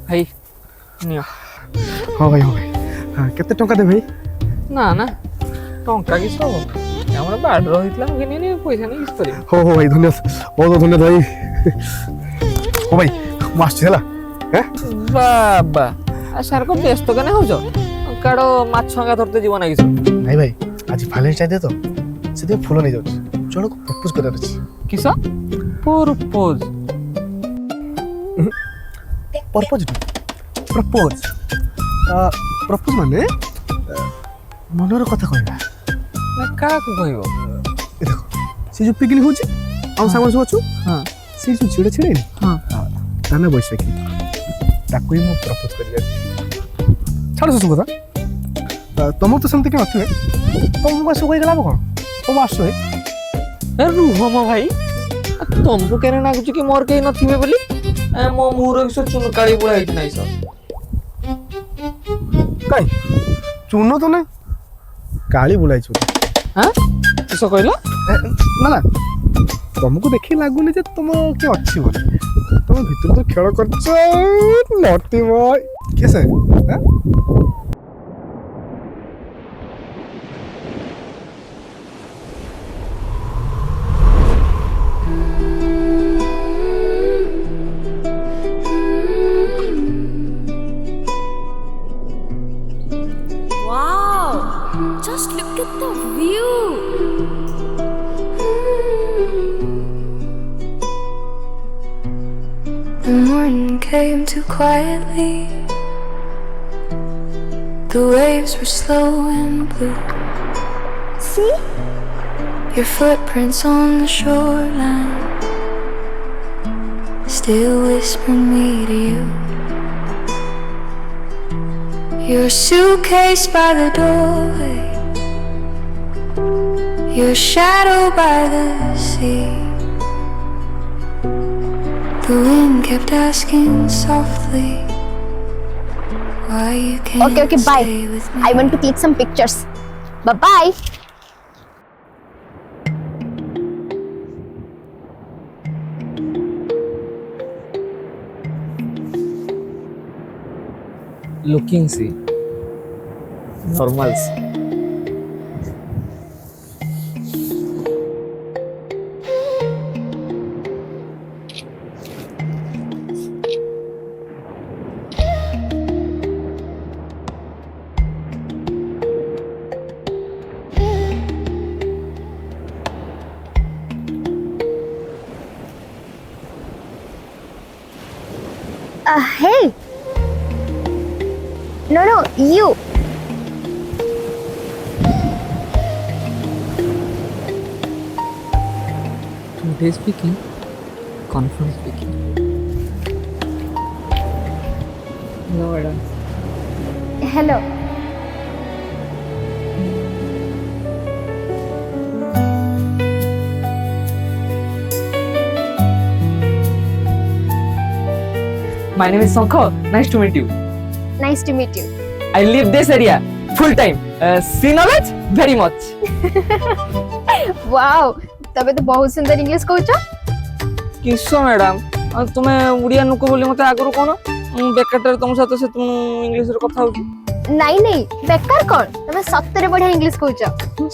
ଭାଇ ନିଅ। ହଁ ଭାଇ, ହଁ ଭାଇ। କେତେ ଟଙ୍କା ଦେବେ ଭାଇ? ନା ନା ଟଙ୍କା କିସ ହବ, ଆମର ବାର୍ଡ ରହିଥିଲା ମୁଁ କିଣିନି, ପଇସା ନେଇ କିଛି କରିବି। ହଉ ହଉ ଭାଇ, ଧନ୍ୟବାଦ, ବହୁତ ବହୁତ ଧନ୍ୟବାଦ ଭାଇ। ହଉ ଭାଇ, ମୁଁ ଆସୁଛି ହେଲା। ବାବା ସାର୍ କଣ ବ୍ୟସ୍ତ କେନେ ହଉଛ? କାଡ଼ ମାଛ ହଙ୍ଗା ଧରତେ ଯିବ ନା କିସ? ନାଇଁ ଭାଇ, ଆଜି ଭାଲେଣ୍ଟାଇନ୍ ଡେ ତ, ସେଥିପାଇଁ ଫୁଲ ନେଇଯାଉଛି। ଜଣକୁ ପ୍ରପୋଜ କରିବାର ଅଛି। Kiss? Purpose? Purpose propose. Propose ମାନେ ମନର କଥା କହିବା। ନା କାହାକୁ କହିବ? ଏ ଦେଖ, ସେ ଯୋଉ ପିକନିକ ହଉଛି ଆମ ସାଙ୍ଗ ସବୁ ଅଛୁ, ହଁ ସେ ଯୋଉ ଝିଅଟା ଛିଡ଼େନି, ହଁ ତା ନା ବୈଶାଖୀ। ତାକୁ ହିଁ ମୁଁ ପ୍ରପୋଜ କରିବି ଆଜି। ଛାଡ଼ ସେସବୁ କଥା, ତମକୁ ତ ସେମିତି କେହି ନଥିବେ, ତମକୁ ଆସୁ କହିଗଲା ଲାଭ କ'ଣ? ତମ ଆସୁ ଭାଇ। ରୁହ ମୋ ଭାଇ, ତମକୁ କେନେ ଲାଗୁଛି କି ମୋର କେହି ନଥିବେ ବୋଲି? ମୋ ମୁହଁର କିସ ଚୁନକାଳି ବୁଳା ହେଇଛି ନାଇଁ ସର? କାଇଁ ଚୂନ ତ ନାଇଁ, କାଳି ବୁଲାଇଛୁ। ହଁ କିସ କହିଲ? ନା ନା, ତମକୁ ଦେଖି ଲାଗୁନି ଯେ ତମ କିଏ ଅଛି ବୋଲି। ତମ ଭିତରେ ତ ଖେଳ କରୁଛ ନଟି ବୟ। କିଏ ସେ? Wow! Just look at the view! The morning came too quietly. The waves were slow and blue. See? Your footprints on the shoreline still whispering me to you. Your suitcase by the doorway, your shadow by the sea. The wind kept asking softly why you can't Okay, bye. stay with me. I want to click some pictures. Bye-bye. Looking see normals. Hey. No, you. Today speaking, confirm speaking. Hello, madam. Hello. My name is Sankho. Nice to meet you. Nice to meet you. I live this area full time. See knowledge very much. Wow. तबे तो बहुत सुंदर English कहूछ। किसो madam, तुमे उड़िया नुक बोली मते आगरो कोन बेकारटर तुम साथ से तुम इंग्लिश रे कथा होची। नहीं बेकार कौन, तबे सत्तरे बढ़िया इंग्लिश कहूछ।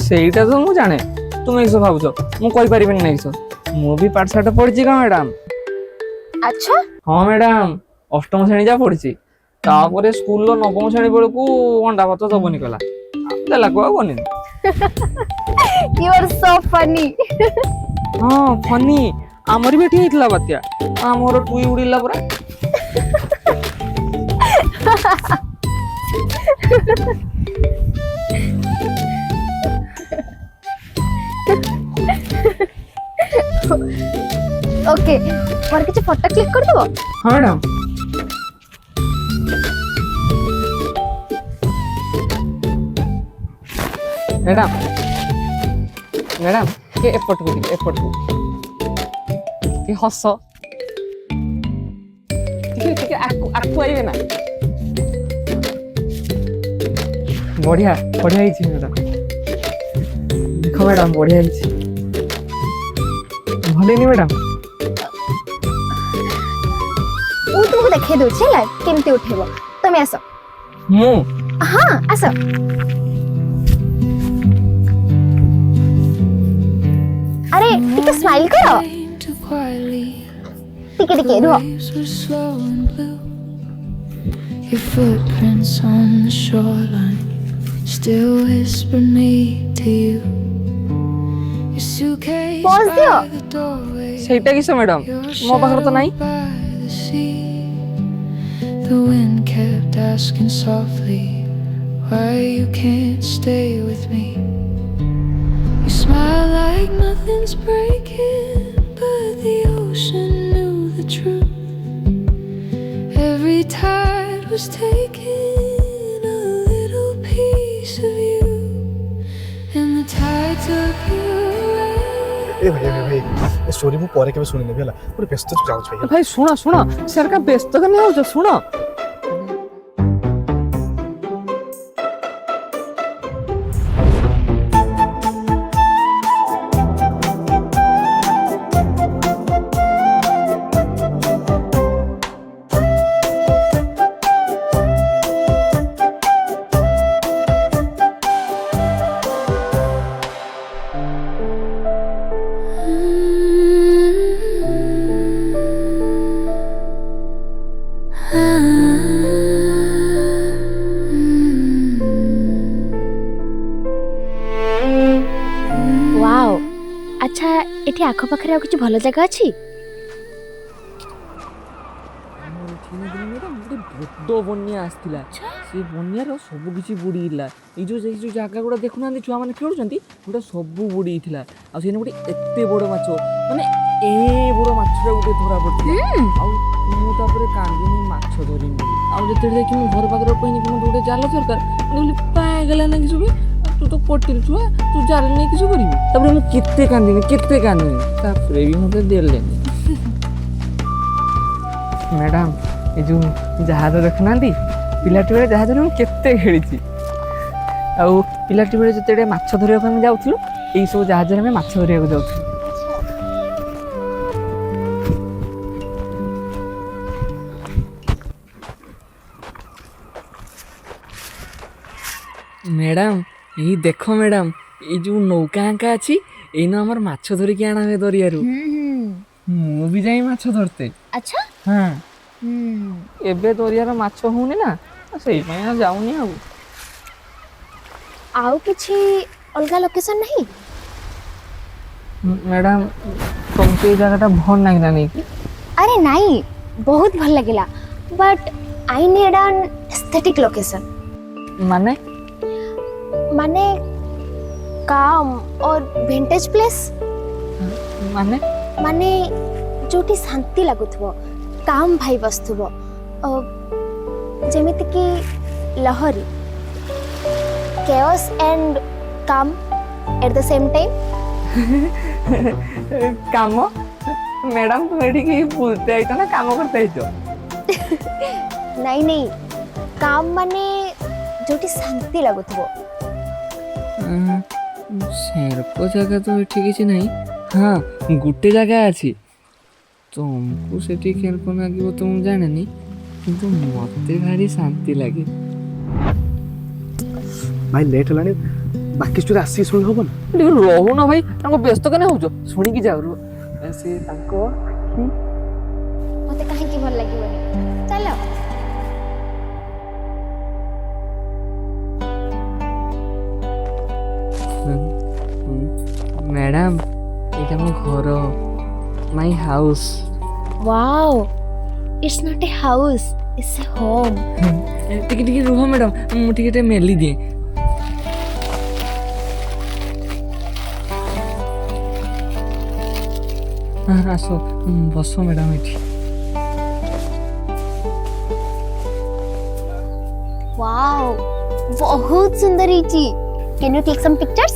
सेटा तो मु जाने, तुमे इस भाबुछ मु कहि परिबिन नै इस। मु भी पाठशाठ पढिची का मैडम। अच्छा? हां मैडम, अष्टम श्रेणी जा पढिची। तापरे स्कूल लो नवम श्रेणी बेलकू अंडा भात दबनी कला। देला को बनी। You are so funny. हां फनी, आमर भी ठीक हितला बात्या। आमर टुई उड़ीला परा। ओके मोर किछ फोटो क्लिक कर देबो हाँ मैडम मैडम मैडम के एपट को दिखे एपट को के हस ठीक है आकु आइबे ना बढ़िया बढ़िया ହେଇଛି मैडम देखो मैडम बढ़िया ହେଇଛି भलेनी मैडम ମୁଁ ତୁମକୁ ଦେଖେଇ ଦଉଛି ହେଲା କେମିତି ଉଠେଇବ ତମେ ଆସ मु ହଁ ଆସ ଆରେ ଟିକେ ସ୍ମାଇଲ କର Too quietly, ଟିକେ ଟିକେ ରୁହ waves were slow and blue. Your footprints on the shoreline still whisper me to you. Your suitcase Pause by दियो। the doorway. ସେଇଟା କିସ मैडम Your ମୋ ପାଖରେ ତ shadow ନାହିଁ by the sea. The wind kept asking softly why you can't stay with me. You smile like nothing's breaking, but the ocean knew the truth. Every tide was taking a little piece of you, and the tide took you away. ए भाई a story मु परे केबे सुनि नेबे हला पुरा व्यस्त जाउछ भाई भाई सुना सुना सर का व्यस्त करने हो जो सुना वाओ अच्छा एठी आखो पाखरे आ किछ भलो जगह अछि बड़ बन्या आसला से बन्यार सब किसी बुड़ीला ये जो जगह गुड़ा देखुना छुआ मैंने खेलुंट गोटे सब बुड़ीला आने गोटे एत बड़ माछ माने ए बड़ माछटा गोटे धरा पड़े मुझे कांदिनी माछ धरमी आते देखी मो घर पाखे कहनी कि मत गोटे जाल दरकार मुझे पागला ना कि तू तो पटिल छुआ तू जाल नहीं किस करी मुझे केते कांदिनी भी मत देले मैडम ये जो जहाज देखुना पिलाटी बेले जहाज केते खेली पिलाटी बेले जिते माछ धरिया जाऊँ यही सब जहाज में माछ धरिया जाऊँ मैडम यही देख मैडम ये जो नौका आंका अच्छी यही आम माछ धरिकी आना हुए दरियारू मु भी जाई माछ धरते अच्छा हाँ एबे दरियार माछ होनी ना से जाऊनी आउ किछि अलगा लोकेशन नहीं मैडम तुमको ये जगह भल लगला नहीं कि अरे नहीं बहुत भल लगिला but I need an aesthetic location माने माने काम और विंटेज प्लेस माने माने जोटी शांति लागुथबो काम भाई बसथबो जेमिति कि लहरी chaos and calm at the same time काम मैडम तुम ये बुलते आई ना काम करते आई नहीं नहीं काम माने जोटी शांति लागुथबो सेरप जगह तो ये किसी नहीं हाँ गोटे जगह अच्छी तुमको सेठी केरको लागिबो तुम जाने नहीं किंतु मते भारी शांति लगे भाई लेट हलानी बाकी स्टोरी आसी सुन होबो ना रहू ना भाई ताको व्यस्त कने होजो सुनी की जाऊ ऐसे ताको मते काहे की भल लागिबोनी चलो मैडम এটা মো ঘর my house wow it's not a house it's a home टिके टिके रुह मैडम मु टिके मेली दिए ଆସ ବସ ମ୍ୟାଡ଼ାମ୍ ଏଠି। वाओ बहुत सुंदर ହେଇଛି। Can you take some pictures?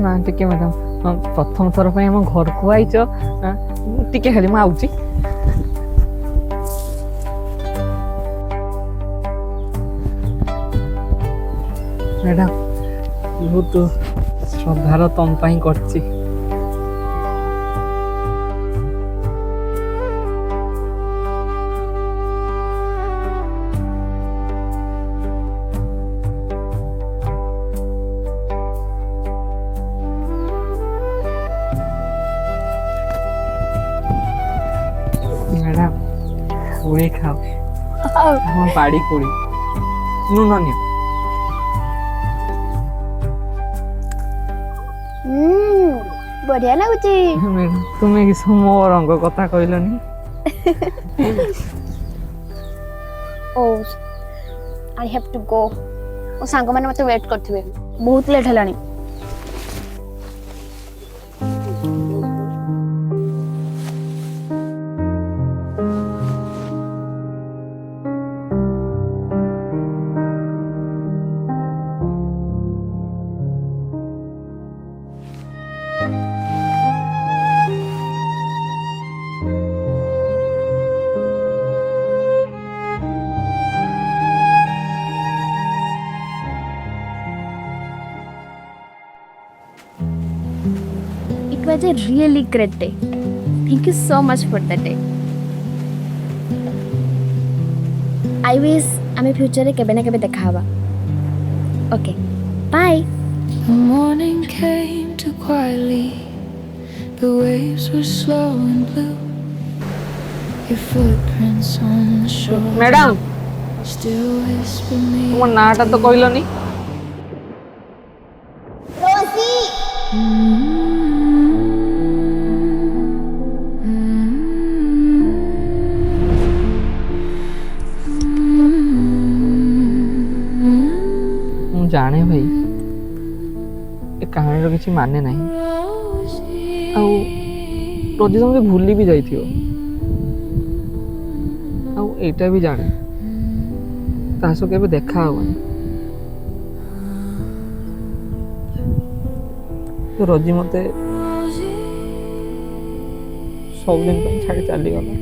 ନା ଟିକେ ମ୍ୟାଡ଼ାମ୍ ପ୍ରଥମ ଥର ପାଇଁ ଆମ ଘରକୁ ଆଇଛ, ଟିକେ ଖାଲି ମୁଁ ଆଉଛି। ମ୍ୟାଡ଼ାମ୍ ବହୁତ ଶ୍ରଦ୍ଧାର ତମ ପାଇଁ କରିଛି। ମ୍ୟାଡ଼ାମ୍ କୋଳି ଖାଅ, ଆମ ବାଡ଼ି କୋଳି। ନୁନ ନିଅ। बढ़िया ଲାଗୁଛି। ମ୍ୟାଡ଼ାମ୍ ତୁମେ କିସ ମୋ ରଙ୍ଗ କଥା କହିଲନି? ଓ आई हैव टू गो। ओ सांग माने मते वेट करथिबे, बहुत late हलानी। It was a really great day. Thank you so much for that day. I wish आमे फ्यूचर रे केबे ना केबे देखा हवा। Okay. Bye. The morning came too quietly. The waves were slow and blue. Your footprints on the shore madam still whisper me. ତୁମ ନାଁଟା ତ କହିଲନି? ମୁଁ ଜାଣେ ଭାଇ ଏ କାହାଣୀର କିଛି ମାନେ ନାହିଁ, ଆଉ ରୋଜି ତମେ ଭୁଲି ବି ଯାଇଥିବ, ଆଉ ଏଇଟା ବି ଜାଣେ ତା ସହ କେବେ ଦେଖା ହବନି। ତ ରୋଜି ମତେ ସବୁଦିନ ପାଇଁ ଛାଡ଼ି ଚାଲିଗଲା।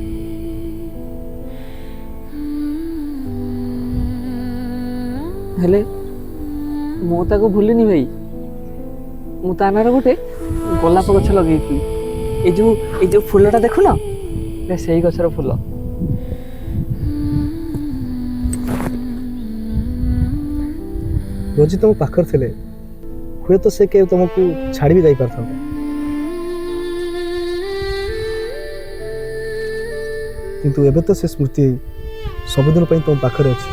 ହେଲେ ମୁଁ ତାକୁ ଭୁଲିନି ଭାଇ। ମୁଁ ତା ନାଁରେ ଗୋଟେ ଗୋଲାପ ଗଛ ଲଗେଇଥିଲି। ଏଇ ଯୋଉ ଫୁଲଟା ଦେଖୁନ, ସେଇ ଗଛର ଫୁଲ। ରୋଜି ତମ ପାଖରେ ଥିଲେ ହୁଏତ ସେ କେବେ ତମକୁ ଛାଡ଼ି ବି ଯାଇପାରିଥାନ୍ତା, କିନ୍ତୁ ଏବେ ତ ସେ ସ୍ମୃତି ସବୁଦିନ ପାଇଁ ତମ ପାଖରେ ଅଛି।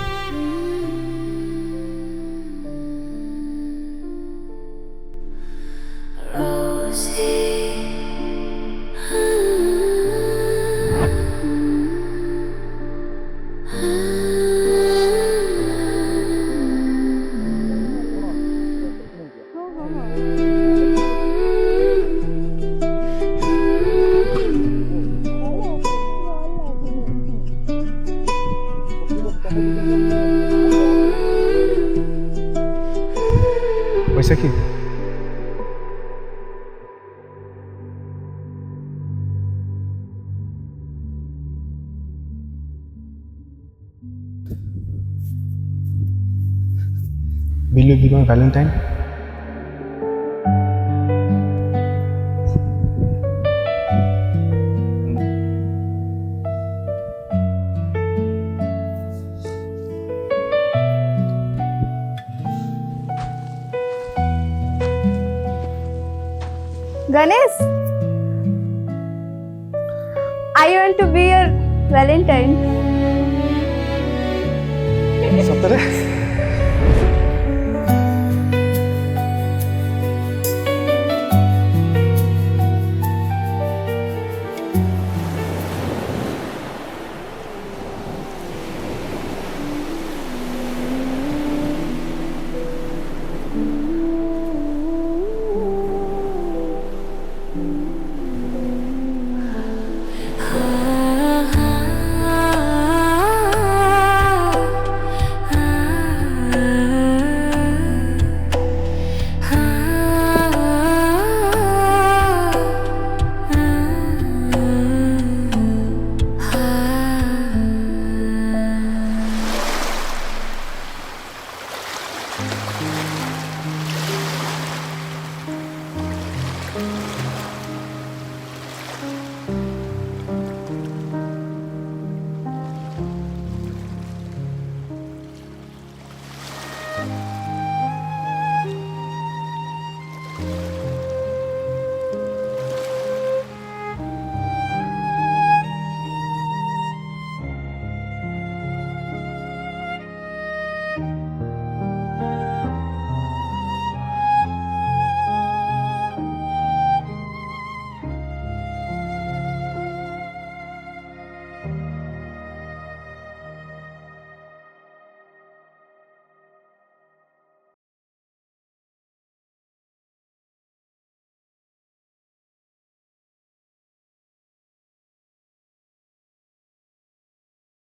Baisakhi, will you be my Valentine? Ganesh, I want to be your Valentine. ସତରେ?